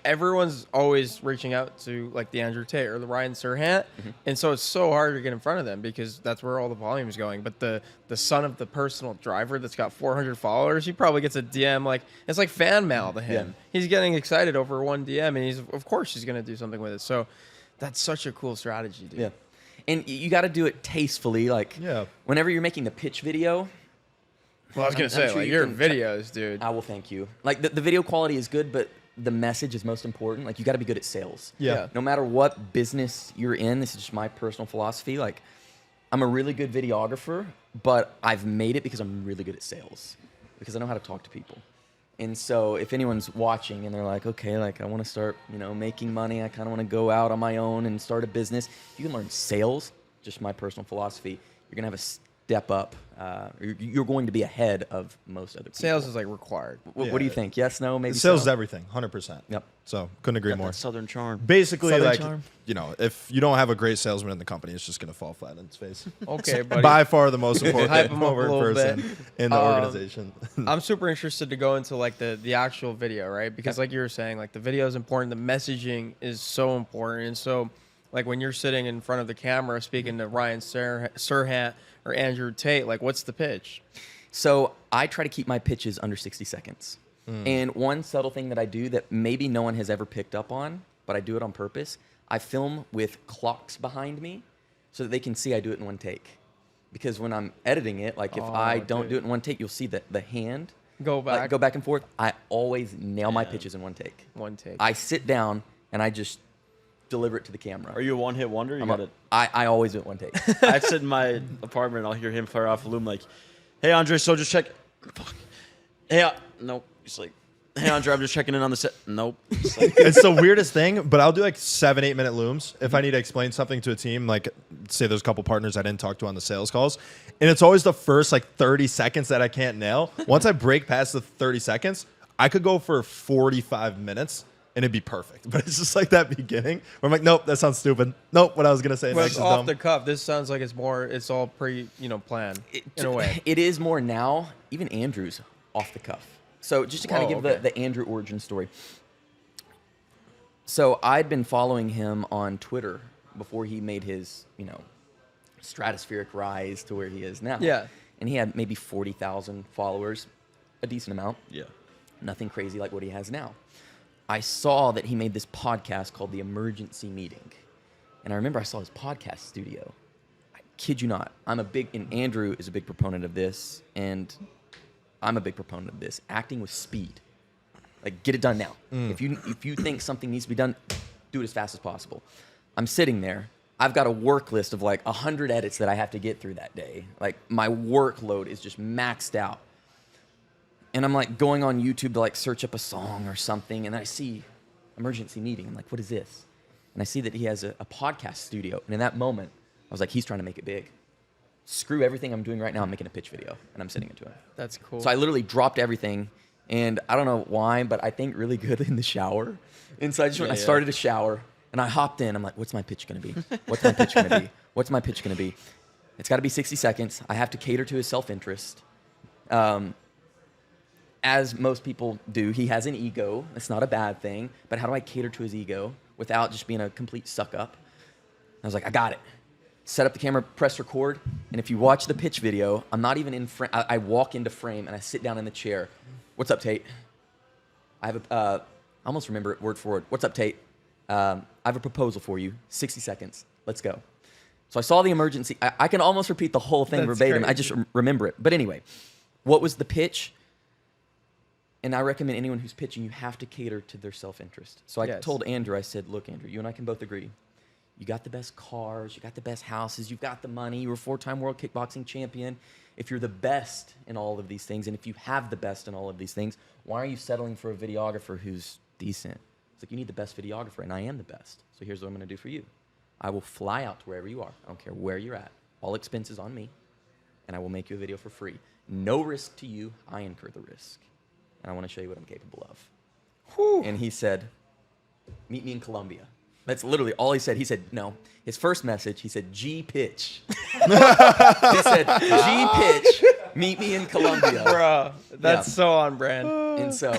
everyone's always reaching out to like the Andrew Tate or the Ryan Serhant, and so it's so hard to get in front of them because that's where all the volume is going. But the son of the personal driver that's got 400 followers, he probably gets a DM like it's like fan mail to him. He's getting excited over one DM, and he's gonna do something with it. So that's such a cool strategy, dude. Yeah, and you got to do it tastefully. Like whenever you're making the pitch video. Well, I was gonna say, like your videos, dude. I will thank you. Like the video quality is good, but the message is most important. Like you got to be good at sales. Yeah. No matter what business you're in, this is just my personal philosophy. Like I'm a really good videographer, but I've made it because I'm really good at sales because I know how to talk to people. And so if anyone's watching and they're like, okay, like I want to start, making money. I kind of want to go out on my own and start a business. You can learn sales, just my personal philosophy. You're going to have a step up. You're going to be ahead of most other people. Sales is like required. What do you think? Yes, no, maybe sales is everything, 100%. Yep. So couldn't agree more. That Southern charm. Basically, Southern like, charm. if you don't have a great salesman in the company, it's just going to fall flat on its face. Okay, buddy. By far the most important Hype 'em up a little person bit. in the organization. I'm super interested to go into like the actual video, right? Because like you were saying, like the video is important. The messaging is so important. And so like when you're sitting in front of the camera speaking to Ryan Serhant or Andrew Tate, like what's the pitch? So I try to keep my pitches under 60 seconds. And one subtle thing that I do that maybe no one has ever picked up on, but I do it on purpose, I film with clocks behind me so that they can see I do it in one take. Because when I'm editing it, like if I don't do it in one take, you'll see that the hand Go back and forth. I always nail my pitches in one take. One take. I sit down and I just deliver it to the camera. Are you a one-hit wonder? I always do it one take. I sit in my apartment and I'll hear him fire off a loom like, hey, Andre, so just check. Fuck. Hey, nope. He's like, hey, Andre, I'm just checking in on the set. Nope. It's the weirdest thing, but I'll do like 7-8 minute looms if I need to explain something to a team. Like, say there's a couple partners I didn't talk to on the sales calls, and it's always the first like 30 seconds that I can't nail. Once I break past the 30 seconds, I could go for 45 minutes. And it'd be perfect. But it's just like that beginning where I'm like, nope, that sounds stupid. Nope, what I was going to say well, next it's is off dumb. the cuff. This sounds like it's all planned in a way. It is more now. Even Andrew's off the cuff. So just to kind of give the Andrew origin story. So I'd been following him on Twitter before he made his, stratospheric rise to where he is now. Yeah. And he had maybe 40,000 followers, a decent amount. Yeah. Nothing crazy like what he has now. I saw that he made this podcast called The Emergency Meeting. And I remember I saw his podcast studio. I kid you not. And Andrew is a big proponent of this, and I'm a big proponent of this. Acting with speed. Like, get it done now. If you think something needs to be done, do it as fast as possible. I'm sitting there. I've got a work list of like 100 edits that I have to get through that day. Like, my workload is just maxed out. And I'm like going on YouTube to like search up a song or something, and I see Emergency Meeting. I'm like, what is this? And I see that he has a podcast studio. And in that moment, I was like, he's trying to make it big. Screw everything I'm doing right now. I'm making a pitch video, and I'm sending it to him. That's cool. So I literally dropped everything, and I don't know why, but I think really good in the shower. And so I started to shower, and I hopped in. I'm like, what's my pitch going to be? What's my pitch going to be? What's my pitch going to be? It's got to be 60 seconds. I have to cater to his self-interest. As most people do, he has an ego. It's not a bad thing. But how do I cater to his ego without just being a complete suck-up? I was like, I got it. Set up the camera, press record. And if you watch the pitch video, I'm not even in frame. I walk into frame, and I sit down in the chair. What's up, Tate? I almost remember it word for word. What's up, Tate? I have a proposal for you. 60 seconds. Let's go. So I saw the emergency. I can almost repeat the whole thing verbatim. Crazy. I just remember it. But anyway, what was the pitch? And I recommend anyone who's pitching, you have to cater to their self-interest. So I told Andrew, I said, look, Andrew, you and I can both agree. You got the best cars, you got the best houses, you've got the money, you were a 4-time world kickboxing champion. If you're the best in all of these things, and if you have the best in all of these things, why are you settling for a videographer who's decent? It's like, you need the best videographer, and I am the best. So here's what I'm going to do for you. I will fly out to wherever you are. I don't care where you're at. All expenses on me, and I will make you a video for free. No risk to you. I incur the risk. And I want to show you what I'm capable of. Whew. And he said, meet me in Colombia. That's literally all he said. He said, no. His first message, he said, G-pitch. He said, G-pitch, meet me in Colombia. Bro, that's so on brand. And so,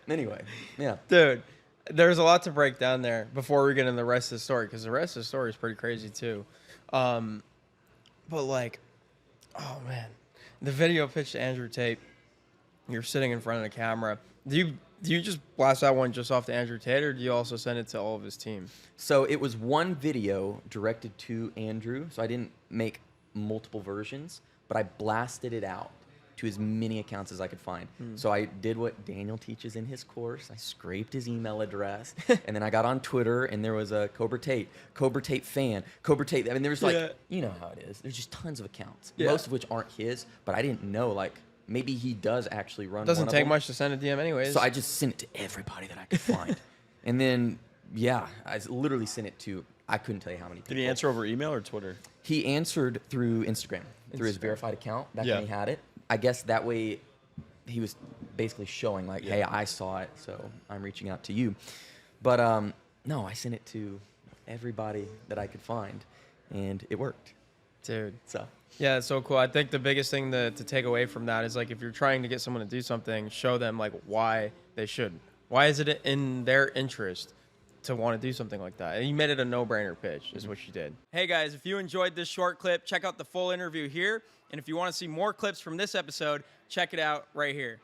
anyway, yeah. Dude, There's a lot to break down there before we get into the rest of the story, because the rest of the story is pretty crazy too. But like, oh man, the video pitch to Andrew Tate. You're sitting in front of the camera. Do you just blast that one just off to Andrew Tate, or do you also send it to all of his team? So it was one video directed to Andrew. So I didn't make multiple versions, but I blasted it out to as many accounts as I could find. So I did what Daniel teaches in his course. I scraped his email address, and then I got on Twitter, and there was a Cobra Tate fan, Cobra Tate. I mean, there was like, you know how it is. There's just tons of accounts, most of which aren't his, but I didn't know, like, maybe he does actually run Doesn't one of take them. much to send a DM anyways. So I just sent it to everybody that I could find. And then, I literally sent it to, I couldn't tell you how many people. Did he answer over email or Twitter? He answered through Instagram, through his verified account. Back when he had it. I guess that way he was basically showing, like, hey, I saw it, so I'm reaching out to you. But no, I sent it to everybody that I could find, and it worked. Dude. So Yeah, it's so cool. I think the biggest thing to take away from that is, like, if you're trying to get someone to do something, show them, like, why they should. Why is it in their interest to want to do something like that? And you made it a no-brainer pitch, is what you did. Hey, guys, if you enjoyed this short clip, check out the full interview here. And if you want to see more clips from this episode, check it out right here.